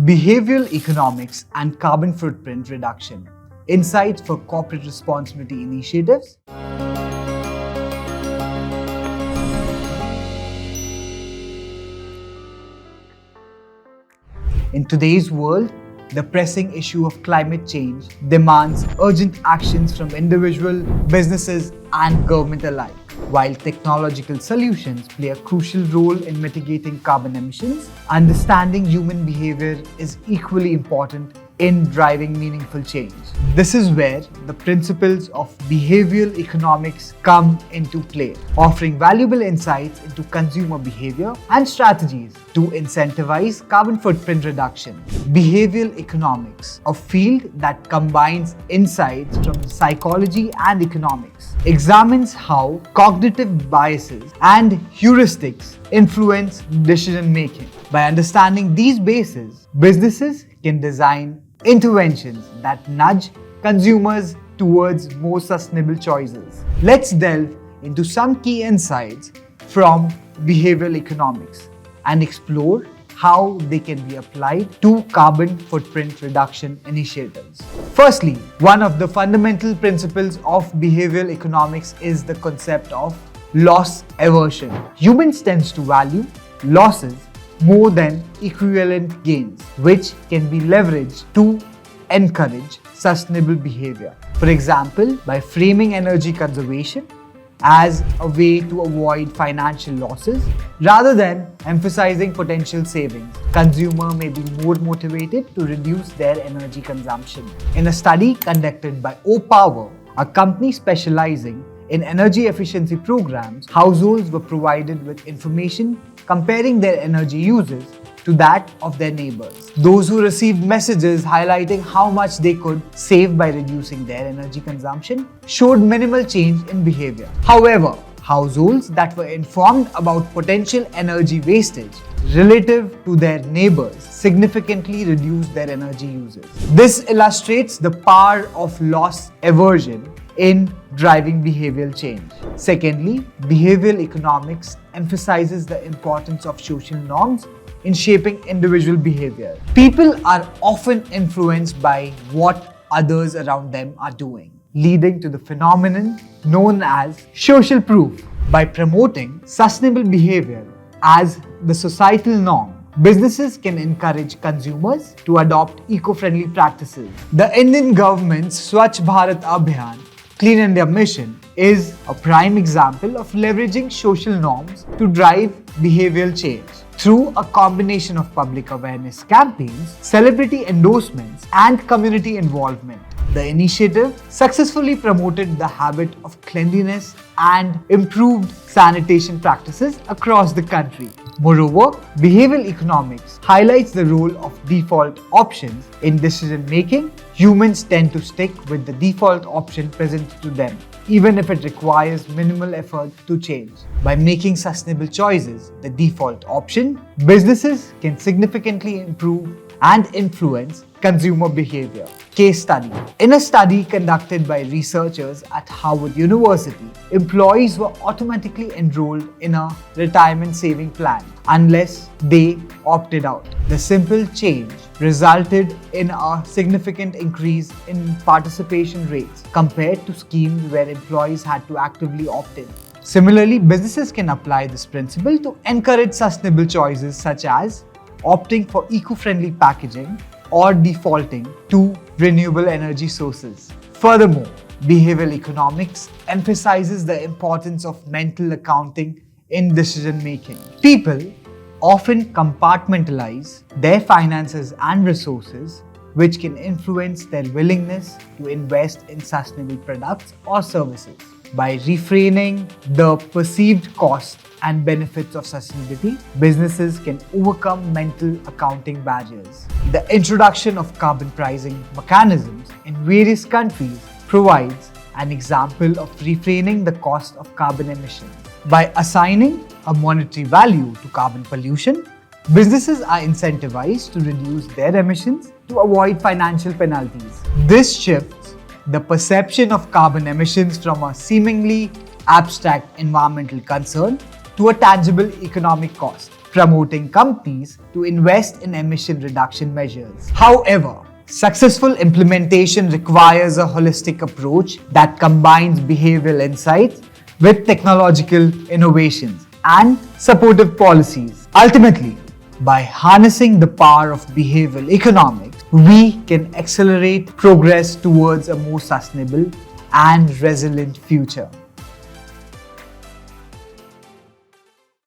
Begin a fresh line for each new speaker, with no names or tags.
Behavioral economics and carbon footprint reduction. Insights for corporate responsibility initiatives. In today's world, the pressing issue of climate change demands urgent actions from individual, businesses, and government alike. While technological solutions play a crucial role in mitigating carbon emissions, understanding human behavior is equally important in driving meaningful change. This is where the principles of behavioral economics come into play, offering valuable insights into consumer behavior and strategies to incentivize carbon footprint reduction. Behavioral economics, a field that combines insights from psychology and economics, examines how cognitive biases and heuristics influence decision making. By understanding these bases, businesses can design interventions that nudge consumers towards more sustainable choices. Let's delve into some key insights from behavioral economics and explore how they can be applied to carbon footprint reduction initiatives. Firstly, one of the fundamental principles of behavioral economics is the concept of loss aversion. Humans tend to value losses more than equivalent gains, which can be leveraged to encourage sustainable behavior. For example, by framing energy conservation as a way to avoid financial losses rather than emphasizing potential savings, consumers may be more motivated to reduce their energy consumption. In a study conducted by O-Power, a company specializing in energy efficiency programs, households were provided with information comparing their energy uses to that of their neighbors. Those who received messages highlighting how much they could save by reducing their energy consumption showed minimal change in behavior. However, households that were informed about potential energy wastage relative to their neighbors significantly reduced their energy uses. This illustrates the power of loss aversion in driving behavioral change. Secondly, behavioral economics emphasizes the importance of social norms in shaping individual behavior. People are often influenced by what others around them are doing, leading to the phenomenon known as social proof. By promoting sustainable behavior as the societal norm, businesses can encourage consumers to adopt eco-friendly practices. The Indian government's Swachh Bharat Abhiyan Clean India mission is a prime example of leveraging social norms to drive behavioral change. Through a combination of public awareness campaigns, celebrity endorsements, and community involvement, the initiative successfully promoted the habit of cleanliness and improved sanitation practices across the country. Moreover, behavioral economics highlights the role of default options in decision making. Humans tend to stick with the default option presented to them, even if it requires minimal effort to change. By making sustainable choices the default option, businesses can significantly improve and influence consumer behavior. Case study. In a study conducted by researchers at Harvard University, employees were automatically enrolled in a retirement saving plan unless they opted out. The simple change resulted in a significant increase in participation rates compared to schemes where employees had to actively opt in. Similarly, businesses can apply this principle to encourage sustainable choices such as opting for eco-friendly packaging or defaulting to renewable energy sources. Furthermore, behavioral economics emphasizes the importance of mental accounting in decision making. People often compartmentalize their finances and resources, which can influence their willingness to invest in sustainable products or services. By reframing the perceived costs and benefits of sustainability, businesses can overcome mental accounting barriers. The introduction of carbon pricing mechanisms in various countries provides an example of reframing the cost of carbon emissions. By assigning a monetary value to carbon pollution, businesses are incentivized to reduce their emissions to avoid financial penalties. This shifts the perception of carbon emissions from a seemingly abstract environmental concern to a tangible economic cost. promoting companies to invest in emission reduction measures. However, successful implementation requires a holistic approach that combines behavioral insights with technological innovations and supportive policies. Ultimately, by harnessing the power of behavioral economics, we can accelerate progress towards a more sustainable and resilient future.